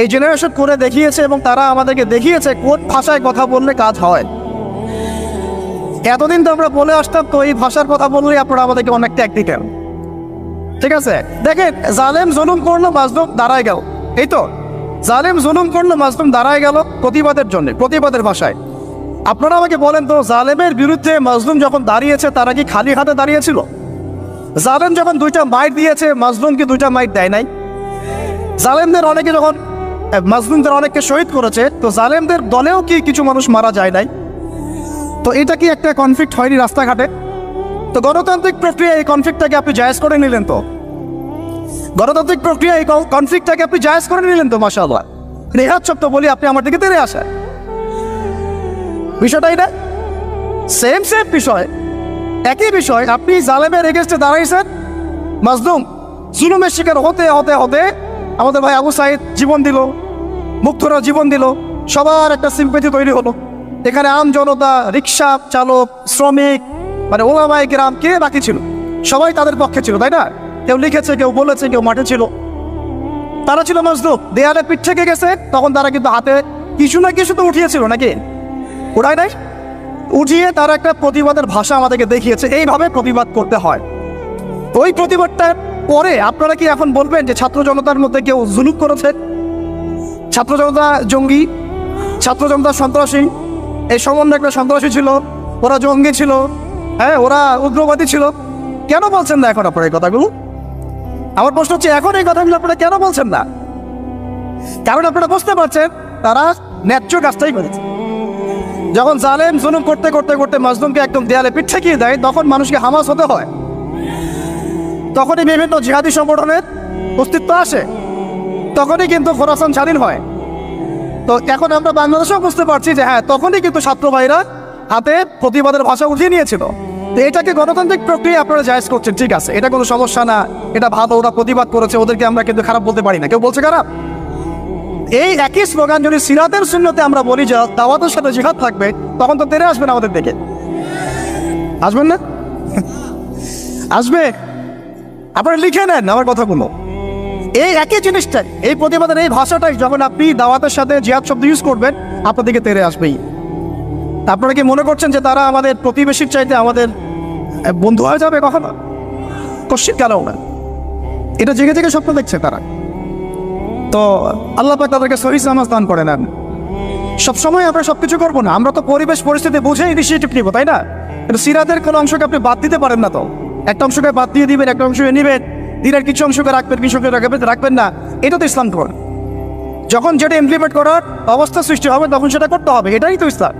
এই জেনারেশন করে দেখিয়েছে এবং তারা আমাদেরকে দেখিয়েছে কোন ভাষায় কথা বললে কাজ হয়। এতদিন তো আমরা বলে আসতাম, তো এই ভাষার কথা বললে আপনারা আমাদেরকে অনেক ট্যাগ দিতেন। ঠিক আছে, দেখেন, জালেম জুলুম করলো, মাজলুম দাঁড়ায় গেল। এই তো, জালেম জুলুম করলো, মাজলুম দাঁড়ায় গেল প্রতিবাদের জন্য, প্রতিবাদের ভাষায়। আপনারা আমাকে বলেন তো, জালেমের বিরুদ্ধে মাজলুম যখন দাঁড়িয়েছে তারা কি খালি হাতে দাঁড়িয়েছিল? জালেম যখন 2টা মাইট দিয়েছে, মাজলুম কি 2টা মাইট দেয় নাই? জালেমদের অনেকে যখন মাজলুমদের অনেককে শহীদ করেছে, তো জালেমদের দলেও কি কিছু মানুষ মারা যায় নাই? তো এটা কি একটা কনফ্লিক্ট হয়নি রাস্তাঘাটে? তো গণতান্ত্রিক প্রক্রিয়া এই কনফ্লিক্টটাকে আপনি জায়েজ করে নিলেন, তো গণতান্ত্রিক প্রক্রিয়া এই কনফ্লিক্টটাকে আপনি জায়েজ করে নিলেন তো, মাশাআল্লাহ। নেহাত শব্দ বলি আপনি আমার দিকে তেড়ে আসেন, বিষয়টাই না সেম বিষয়, একই বিষয়। আপনি জালেমের এগেনস্টে দাঁড়াইছেন, মাজলুম জুলুমের শিকার হতে হতে হতে আমাদের ভাই আবু সাইদ জীবন দিল, মুগ্ধরা জীবন দিল, সবার একটা সিম্পেথি তৈরি হলো। এখানে আম জনতা, রিক্সা চালক, শ্রমিক, মানে ওলামায়ে কেরাম, কে বাকি ছিল? সবাই তাদের পক্ষে ছিল, তাই না? কেউ লিখেছে, কেউ বলেছে, কেউ মাঠে ছিল। তারা ছিল মাজলুম, দেয়ালে পিঠ থেকে গেছে, তখন তারা কিন্তু হাতে কিছু না কিছু তো উঠিয়েছিল, নাকি উঠায় নাই? উঠিয়ে তারা একটা প্রতিবাদের ভাষা আমাদেরকে দেখিয়েছে, এইভাবে প্রতিবাদ করতে হয়। ওই প্রতিবাদটার পরে আপনারা কি এখন বলবেন যে ছাত্র জনতার মধ্যে কেউ জুলুম করেছে, ছাত্র জনতা জঙ্গি, ছাত্র জনতা সন্ত্রাসী? এই সম্বন্ধে একটা সন্ত্রাসী ছিল, ওরা জঙ্গি ছিল, হ্যাঁ, ওরা উগ্রবাদী ছিল। কেন বলছেন না এখন আপনারা এই কথাগুলো? আমার প্রশ্ন হচ্ছে, এখন এই কথাগুলো আপনারা কেন বলছেন না? কারণ আপনারা বুঝতে পারছেন তারা ন্যায্য কাজটাই করেছে। যখন জালেম জুলুম করতে করতে করতে মাজলুমকে একদম দেয়ালে পিঠ ঠেকিয়ে দেয়, তখন মানুষকে হামাস হতে হয়, তখনই বিভিন্ন জিহাদি সংগঠনের অস্তিত্ব আসে, তখনই কিন্তু খোরাসান স্বাধীন হয়। তো এখন আমরা বাংলাদেশেও বুঝতে পারছি যে হ্যাঁ, তখনই কিন্তু ছাত্র ভাইরা হাতে প্রতিবাদের ভাষা উঠিয়ে নিয়েছিল। তো এটাকে গণতান্ত্রিক প্রক্রিয়া আপনারা জায়েজ করছেন, ঠিক আছে, এটা কোনো সমস্যা না, এটা ভালো, ওরা প্রতিবাদ করেছে, ওদেরকে আমরা কিন্তু খারাপ বলতে পারি না, কেউ বলছে খারাপ? এই একই স্লোগান যদি সিরাতের সুন্নতে আমরা বলি যে দাওয়াতের সাথে জিহাদ থাকবে, তখন তো তেরে আসবেন আমাদের দিকে, আসবেন না? আসবে। আপনারা লিখে নেন আমার কথাগুলো, এই একই জিনিসটাই, এই প্রতিবাদের এই ভাষাটাই যখন আপনি দাওয়াতের সাথে জিহাদ শব্দ ইউজ করবেন, আপনার দিকে তেরে আসবেই। আপনারা কি মনে করছেন যে তারা আমাদের প্রতিবেশীর চাইতে আমাদের বন্ধু হয়ে যাবে? কখনো, কশ্চিৎ কালেও না। এটা জেগে জেগে স্বপ্ন দেখছে তারা। তো আল্লাহ পাক তাদেরকে সহিহ সামাজ দান করে নেন। সবসময় আমরা সবকিছু করবো না, আমরা তো পরিবেশ পরিস্থিতি বুঝে ইনিশিয়েটিভ নিব, তাই না? কিন্তু সিরাতের কোনো অংশকে আপনি বাদ দিতে পারেন না। তো একটা অংশকে বাদ দিয়ে দিবেন, একটা অংশকে নেবেন, দিনের কিছু অংশকে রাখবেন, কিছু অংশকে রাখবেন না, এটা তো ইসলাম ধর্ম। যখন যেটা ইমপ্লিমেন্ট করার অবস্থা সৃষ্টি হবে তখন সেটা করতে হবে, এটাই তো ইসলাম।